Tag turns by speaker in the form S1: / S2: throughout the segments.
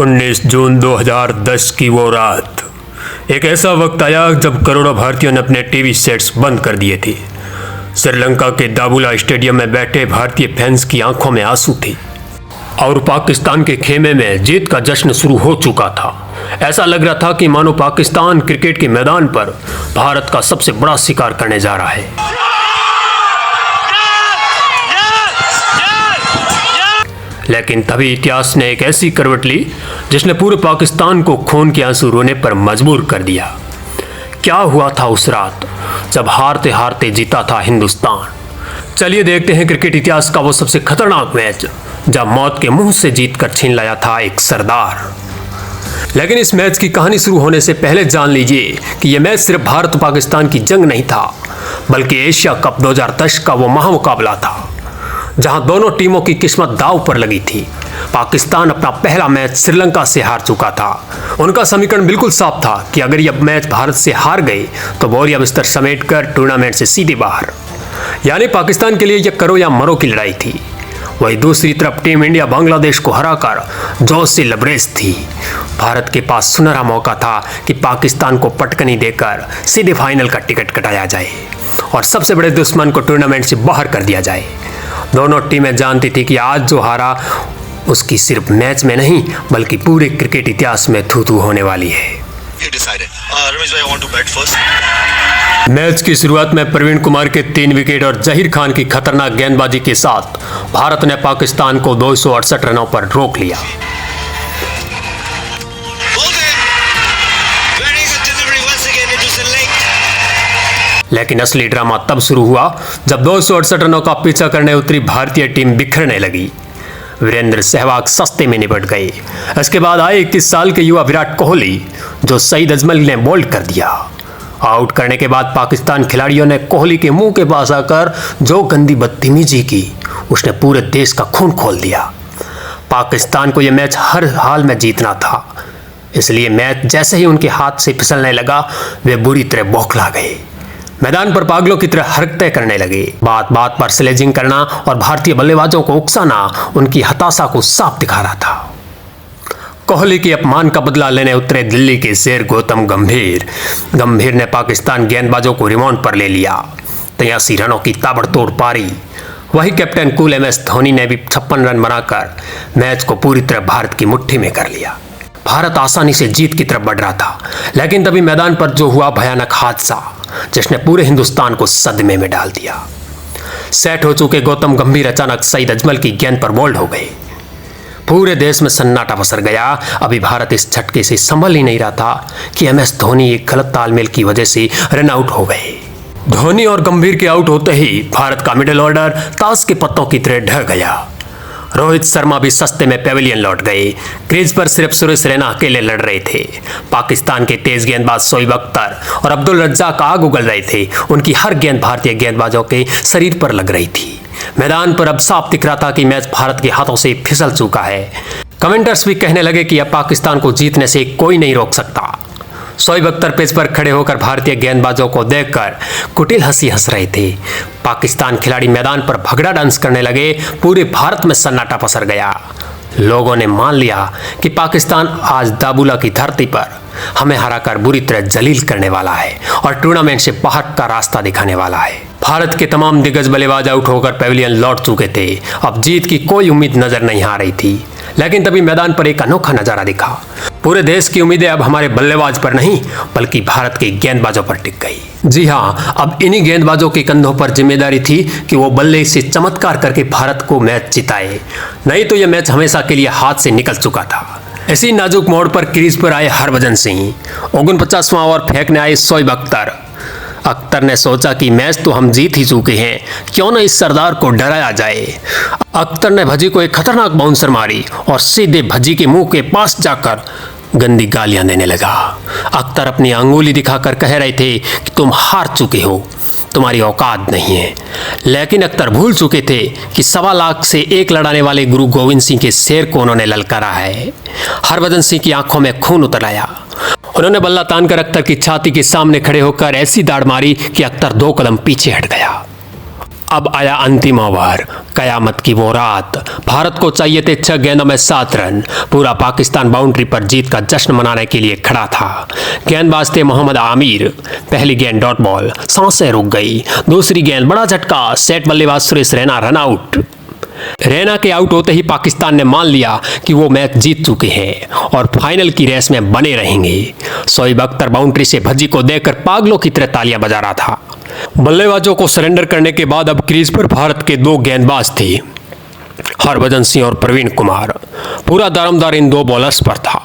S1: 19 जून 2010 की वो रात, एक ऐसा वक्त आया जब करोड़ों भारतीयों ने अपने टीवी सेट्स बंद कर दिए थे। श्रीलंका के दाबुला स्टेडियम में बैठे भारतीय फैंस की आंखों में आंसू थे और पाकिस्तान के खेमे में जीत का जश्न शुरू हो चुका था। ऐसा लग रहा था कि मानो पाकिस्तान क्रिकेट के मैदान पर भारत का सबसे बड़ा शिकार करने जा रहा है। लेकिन तभी इतिहास ने एक ऐसी करवट ली जिसने पूरे पाकिस्तान को खून के आंसू रोने पर मजबूर कर दिया। क्या हुआ था उस रात जब हारते हारते जीता था हिंदुस्तान? चलिए देखते हैं क्रिकेट इतिहास का वो सबसे खतरनाक मैच जब मौत के मुंह से जीत कर छीन लाया था एक सरदार। लेकिन इस मैच की कहानी शुरू होने से पहले जान लीजिए कि यह मैच सिर्फ भारत पाकिस्तान की जंग नहीं था, बल्कि एशिया कप 2010 का वो महामुकाबला था जहां दोनों टीमों की किस्मत दांव पर लगी थी। पाकिस्तान अपना पहला मैच श्रीलंका से हार चुका था। उनका समीकरण बिल्कुल साफ था कि अगर यह मैच भारत से हार गए तो बोरिया बिस्तर समेटकर टूर्नामेंट से सीधे बाहर। यानी पाकिस्तान के लिए यह करो या मरो की लड़ाई थी। वही दूसरी तरफ टीम इंडिया बांग्लादेश को हराकर जोश से लबरेज थी। भारत के पास सुनहरा मौका था कि पाकिस्तान को पटकनी देकर सीधे फाइनल का टिकट कटाया जाए और सबसे बड़े दुश्मन को टूर्नामेंट से बाहर कर दिया जाए। दोनों टीमें जानती थी कि आज जो हारा उसकी सिर्फ मैच में नहीं बल्कि पूरे क्रिकेट इतिहास में थू-थू होने वाली है। मैच की शुरुआत में प्रवीण कुमार के 3 विकेट और जहीर खान की खतरनाक गेंदबाजी के साथ भारत ने पाकिस्तान को 268 रनों पर रोक लिया। लेकिन असली ड्रामा तब शुरू हुआ जब 268 रनों का पीछा करने उतरी भारतीय टीम बिखरने लगी। वीरेंद्र सहवाग सस्ते में निपट गए। इसके बाद आए 21 साल के युवा विराट कोहली जो सईद अजमल ने बोल्ड कर दिया। आउट करने के बाद पाकिस्तान खिलाड़ियों ने कोहली के मुंह के पास आकर जो गंदी बदतमीजी की उसने पूरे देश का खून खोल दिया। पाकिस्तान को यह मैच हर हाल में जीतना था, इसलिए मैच जैसे ही उनके हाथ से फिसलने लगा वे बुरी तरह बौखला गए। मैदान पर पागलों की तरह हरकतें करने लगे। बात बात पर स्लेजिंग करना और भारतीय बल्लेबाजों को उकसाना उनकी हताशा को साफ दिखा रहा था। कोहली के अपमान का बदला लेने उतरे दिल्ली के शेर गौतम गंभीर ने पाकिस्तान गेंदबाजों को रिमांड पर ले लिया। 83 रनों की ताबड़तोड़ पारी। वही कैप्टन कूल MS धोनी ने भी 56 रन बनाकर मैच को पूरी तरह भारत की मुट्ठी में कर लिया। भारत आसानी से जीत की तरफ बढ़ रहा था, लेकिन तभी मैदान पर जो हुआ भयानक हादसा जिसने पूरे हिंदुस्तान को सदमे में डाल दिया। सेट हो चुके गौतम गंभीर अचानक सईद अजमल की गेंद पर बोल्ड हो गए। पूरे देश में सन्नाटा पसर गया। अभी भारत इस झटके से संभल ही नहीं रहा था कि MS धोनी एक गलत तालमेल की वजह से रन आउट हो गए। धोनी और गंभीर के आउट होते ही भारत का मिडिल ऑर्डर ताश के पत्तों की तरह ढह गया। रोहित शर्मा भी सस्ते में पेविलियन लौट गए। क्रीज पर सिर्फ सुरेश रैना अकेले लड़ रहे थे। पाकिस्तान के तेज गेंदबाज शोएब अख्तर और अब्दुल रज्जाक आग उगल रहे थे। उनकी हर गेंद भारतीय गेंदबाजों के शरीर पर लग रही थी। मैदान पर अब साफ दिख रहा था कि मैच भारत के हाथों से फिसल चुका है। कमेंटर्स भी कहने लगे कि अब पाकिस्तान को जीतने से कोई नहीं रोक सकता। शोएब अख्तर पिच पर खड़े होकर भारतीय गेंदबाजों को देखकर कुटिल हंसी हंस रहे थे। पाकिस्तान खिलाड़ी मैदान पर भगड़ा डांस करने लगे। पूरे भारत में सन्नाटा पसर गया। लोगों ने मान लिया कि पाकिस्तान आज दाबुला की धरती पर हमें हराकर बुरी तरह जलील करने वाला है और टूर्नामेंट से बाहर का रास्ता दिखाने वाला है। भारत के तमाम दिग्गज बल्लेबाज आउट होकर पेविलियन लौट चुके थे। अब जीत की कोई उम्मीद नजर नहीं आ रही थी। लेकिन तभी मैदान पर एक अनोखा नजारा दिखा। पूरे देश की उम्मीदें अब हमारे बल्लेबाज पर नहीं बल्कि भारत के गेंदबाजों पर टिक गई। जी हाँ, अब इन्हीं गेंदबाजों के कंधों पर जिम्मेदारी थी कि वो बल्ले से चमत्कार करके भारत को मैच जिताए, नहीं तो यह मैच हमेशा के लिए हाथ से निकल चुका था। इसी नाजुक मोड़ पर क्रीज पर आए हरभजन सिंह। 49वां ओवर फेंकने आए शोएब अख्तर ने सोचा कि मैच तो हम जीत ही चुके हैं, क्यों न इस सरदार को डराया जाए। अख्तर ने भजी को एक खतरनाक बाउंसर मारी और सीधे भजी के मुंह के पास जाकर गंदी गालियां देने लगा। अख्तर अपनी अंगुली दिखाकर कह रहे थे कि तुम हार चुके हो, तुम्हारी औकात नहीं है। लेकिन अख्तर भूल चुके थे कि 1.25 लाख से 1 लड़ाने वाले गुरु गोविंद सिंह के शेर को उन्होंने ललकारा है। हरभजन सिंह की आंखों में खून उतर आया। उन्होंने बल्ला तानकर अख्तर की छाती के सामने खड़े होकर ऐसी दाड़ मारी कि अख्तर 2 कदम पीछे हट गया। अब आया अंतिम ओवर, कयामत की वो रात। भारत को चाहिए थे 6 गेंदों में 7 रन। पूरा पाकिस्तान बाउंड्री पर जीत का जश्न मनाने के लिए खड़ा था। गेंदबाज थे मोहम्मद आमिर। पहली गेंद डॉट बॉल, सांसें रुक गई। दूसरी गेंद बड़ा झटका, सेट बल्लेबाज सुरेश रैना रन आउट। रैना के आउट होते ही पाकिस्तान ने मान लिया कि वो मैच जीत चुके हैं और फाइनल की रेस में बने रहेंगे। शोएब अख्तर बाउंड्री से भज्जी को देखकर पागलों की तरह तालियां बजा रहा था। बल्लेबाजों को सरेंडर करने के बाद अब क्रीज पर भारत के 2 गेंदबाज थे, हरभजन सिंह और प्रवीण कुमार। पूरा दारोमदार इन 2 बॉलर्स पर था।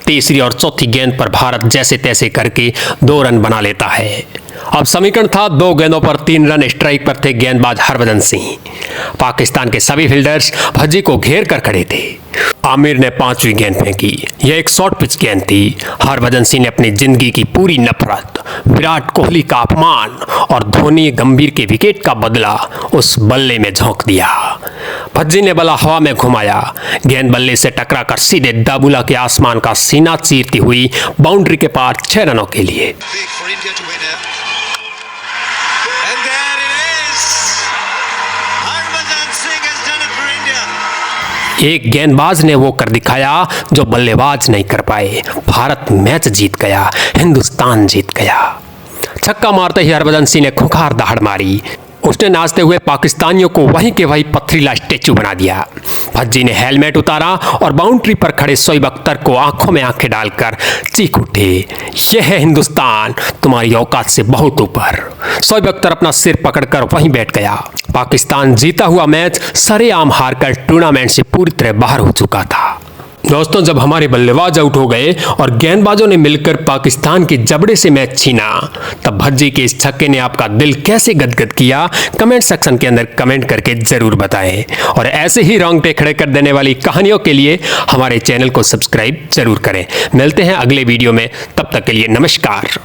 S1: तीसरी और चौथी गेंद पर भारत जैसे तैसे करके 2 रन बना लेता है। अब समीकरण था 2 गेंदों पर 3 रन। स्ट्राइक पर थे गेंदबाज हरभजन सिंह। पाकिस्तान के सभी फील्डर्स भज्जी को घेर कर खड़े थे। आमिर ने 5वीं गेंद फेंकी। यह एक शॉर्ट पिच गेंद थी। हरभजन सिंह ने अपनी जिंदगी की पूरी नफरत, विराट कोहली का अपमान और धोनी गंभीर के विकेट का बदला उस बल्ले में झोंक दिया। भज्जी ने बल्ला हवा में घुमाया। गेंद बल्ले से टकराकर सीधे दाबुला के आसमान का सीना चीरती हुई बाउंड्री के पार 6 रनों के लिए। एक गेंदबाज ने वो कर दिखाया जो बल्लेबाज नहीं कर पाए। भारत मैच जीत गया, हिंदुस्तान जीत गया। छक्का मारते ही हरभजन सिंह ने खुंखार दहाड़ मारी। उसने नाचते हुए पाकिस्तानियों को वहीं के वहीं पथरीला स्टेचू बना दिया। भज्जी ने हेलमेट उतारा और बाउंड्री पर खड़े शोएब अख्तर को आंखों में आंखें डालकर चीख उठे, यह है हिंदुस्तान, तुम्हारी औकात से बहुत ऊपर। शोएब अख्तर अपना सिर पकड़कर वहीं बैठ गया। पाकिस्तान जीता हुआ मैच सरेआम हारकर टूर्नामेंट से पूरी तरह बाहर हो चुका था। दोस्तों, जब हमारे बल्लेबाज आउट हो गए और गेंदबाजों ने मिलकर पाकिस्तान के जबड़े से मैच छीना, तब भज्जी के इस छक्के ने आपका दिल कैसे गदगद किया, कमेंट सेक्शन के अंदर कमेंट करके जरूर बताएं। और ऐसे ही रोंगटे खड़े कर देने वाली कहानियों के लिए हमारे चैनल को सब्सक्राइब जरूर करें। मिलते हैं अगले वीडियो में, तब तक के लिए नमस्कार।